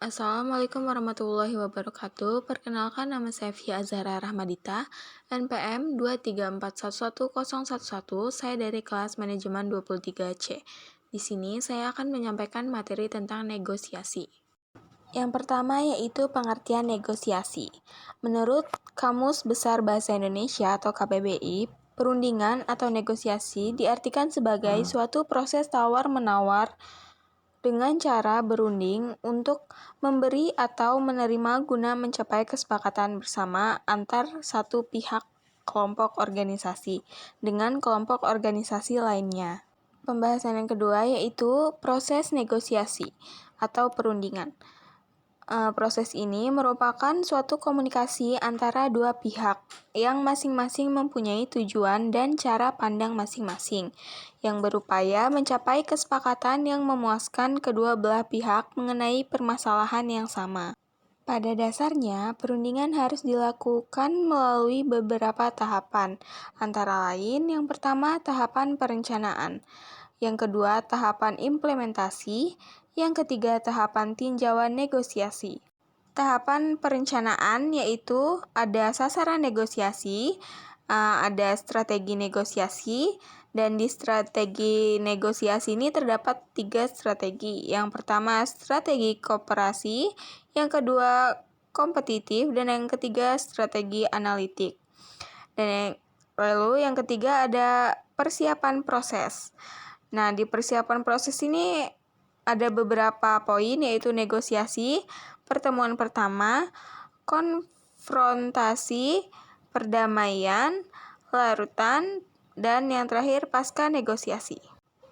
Assalamualaikum warahmatullahi wabarakatuh. Perkenalkan, nama saya Fia Azhara Rahmadita, NPM 234111011. Saya dari kelas manajemen 23C. Di sini saya akan menyampaikan materi tentang negosiasi. Yang pertama yaitu pengertian negosiasi. Menurut Kamus Besar Bahasa Indonesia atau KBBI, perundingan atau negosiasi diartikan sebagai suatu proses tawar-menawar dengan cara berunding untuk memberi atau menerima guna mencapai kesepakatan bersama antar satu pihak kelompok organisasi dengan kelompok organisasi lainnya. Pembahasan yang kedua yaitu proses negosiasi atau perundingan. Proses ini merupakan suatu komunikasi antara dua pihak yang masing-masing mempunyai tujuan dan cara pandang masing-masing, yang berupaya mencapai kesepakatan yang memuaskan kedua belah pihak mengenai permasalahan yang sama. Pada dasarnya, perundingan harus dilakukan melalui beberapa tahapan, antara lain yang pertama tahapan perencanaan, yang kedua tahapan implementasi, yang ketiga tahapan tinjauan negosiasi. Tahapan perencanaan yaitu ada sasaran negosiasi, ada strategi negosiasi, dan di strategi negosiasi ini terdapat 3 strategi. Yang pertama strategi kooperasi, yang kedua kompetitif, dan yang ketiga strategi analitik. Dan lalu yang ketiga ada persiapan proses. Nah, di persiapan proses ini ada beberapa poin yaitu negosiasi, pertemuan pertama, konfrontasi, perdamaian, larutan, dan yang terakhir pasca negosiasi.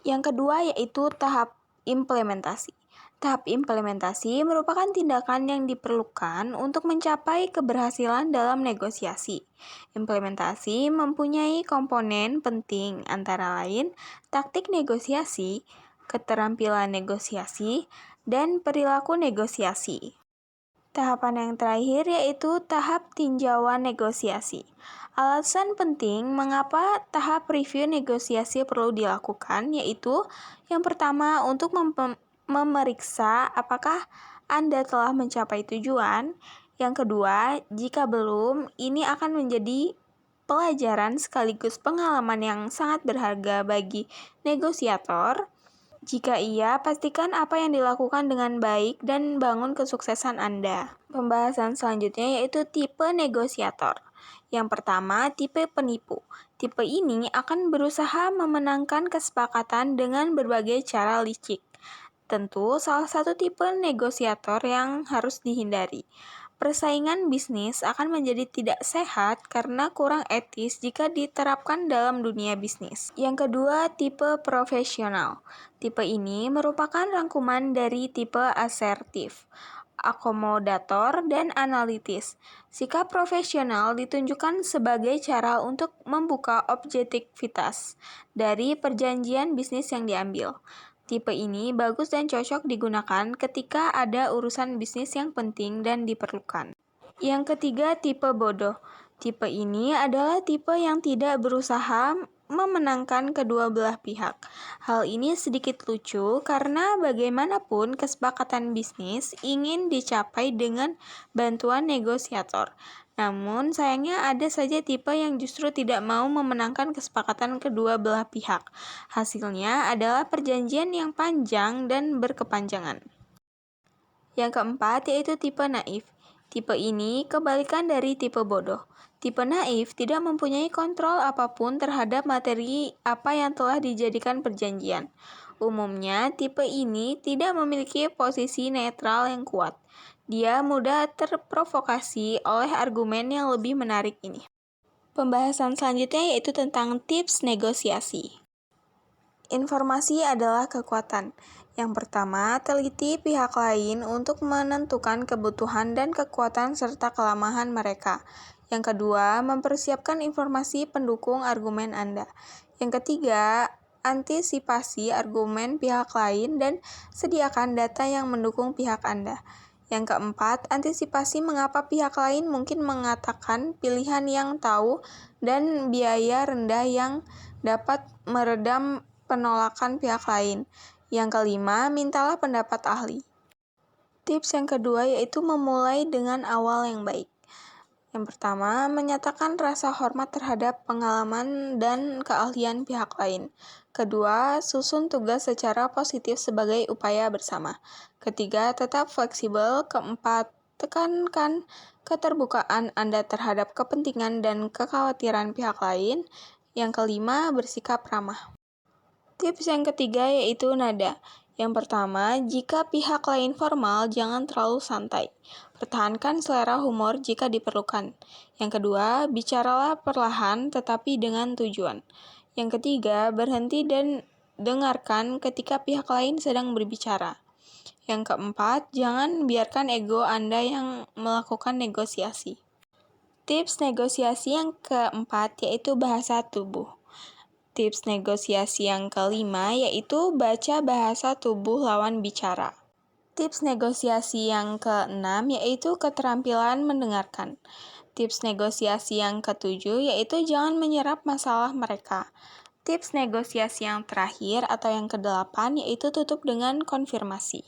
Yang kedua yaitu tahap implementasi. Tahap implementasi merupakan tindakan yang diperlukan untuk mencapai keberhasilan dalam negosiasi. Implementasi mempunyai komponen penting antara lain taktik negosiasi, keterampilan negosiasi, dan perilaku negosiasi. Tahapan yang terakhir yaitu tahap tinjauan negosiasi. Alasan penting mengapa tahap review negosiasi perlu dilakukan yaitu yang pertama untuk memeriksa apakah Anda telah mencapai tujuan. Yang kedua, jika belum, ini akan menjadi pelajaran sekaligus pengalaman yang sangat berharga bagi negosiator. Jika iya, pastikan apa yang dilakukan dengan baik dan bangun kesuksesan Anda. Pembahasan selanjutnya yaitu tipe negosiator. Yang pertama, tipe penipu. Tipe ini akan berusaha memenangkan kesepakatan dengan berbagai cara licik. Tentu, salah satu tipe negosiator yang harus dihindari. Persaingan bisnis akan menjadi tidak sehat karena kurang etis jika diterapkan dalam dunia bisnis. Yang kedua, tipe profesional. Tipe ini merupakan rangkuman dari tipe asertif, akomodator, dan analitis. Sikap profesional ditunjukkan sebagai cara untuk membuka objektivitas dari perjanjian bisnis yang diambil. Tipe ini bagus dan cocok digunakan ketika ada urusan bisnis yang penting dan diperlukan. Yang ketiga, tipe bodoh. Tipe ini adalah tipe yang tidak berusaha memenangkan kedua belah pihak. Hal ini sedikit lucu karena bagaimanapun kesepakatan bisnis ingin dicapai dengan bantuan negosiator. Namun sayangnya ada saja tipe yang justru tidak mau memenangkan kesepakatan kedua belah pihak. Hasilnya adalah perjanjian yang panjang dan berkepanjangan. Yang keempat yaitu tipe naif. Tipe ini kebalikan dari tipe bodoh. Tipe naif tidak mempunyai kontrol apapun terhadap materi apa yang telah dijadikan perjanjian. Umumnya, tipe ini tidak memiliki posisi netral yang kuat. Dia mudah terprovokasi oleh argumen yang lebih menarik ini. Pembahasan selanjutnya yaitu tentang tips negosiasi. Informasi adalah kekuatan. Yang pertama, teliti pihak lain untuk menentukan kebutuhan dan kekuatan serta kelemahan mereka. Yang kedua, mempersiapkan informasi pendukung argumen Anda. Yang ketiga, antisipasi argumen pihak lain dan sediakan data yang mendukung pihak Anda. Yang keempat, antisipasi mengapa pihak lain mungkin mengatakan pilihan yang tahu dan biaya rendah yang dapat meredam penolakan pihak lain. Yang kelima, mintalah pendapat ahli. Tips yang kedua yaitu memulai dengan awal yang baik. Yang pertama, menyatakan rasa hormat terhadap pengalaman dan keahlian pihak lain. Kedua, susun tugas secara positif sebagai upaya bersama. Ketiga, tetap fleksibel. Keempat, tekankan keterbukaan Anda terhadap kepentingan dan kekhawatiran pihak lain. Yang kelima, bersikap ramah. Tips yang ketiga yaitu nada. Yang pertama, jika pihak lain formal, jangan terlalu santai. Pertahankan selera humor jika diperlukan. Yang kedua, bicaralah perlahan tetapi dengan tujuan. Yang ketiga, berhenti dan dengarkan ketika pihak lain sedang berbicara. Yang keempat, jangan biarkan ego Anda yang melakukan negosiasi. Tips negosiasi yang keempat yaitu bahasa tubuh. Tips negosiasi yang kelima yaitu baca bahasa tubuh lawan bicara. Tips negosiasi yang keenam yaitu keterampilan mendengarkan. Tips negosiasi yang ketujuh yaitu jangan menyerap masalah mereka. Tips negosiasi yang terakhir atau yang kedelapan yaitu tutup dengan konfirmasi.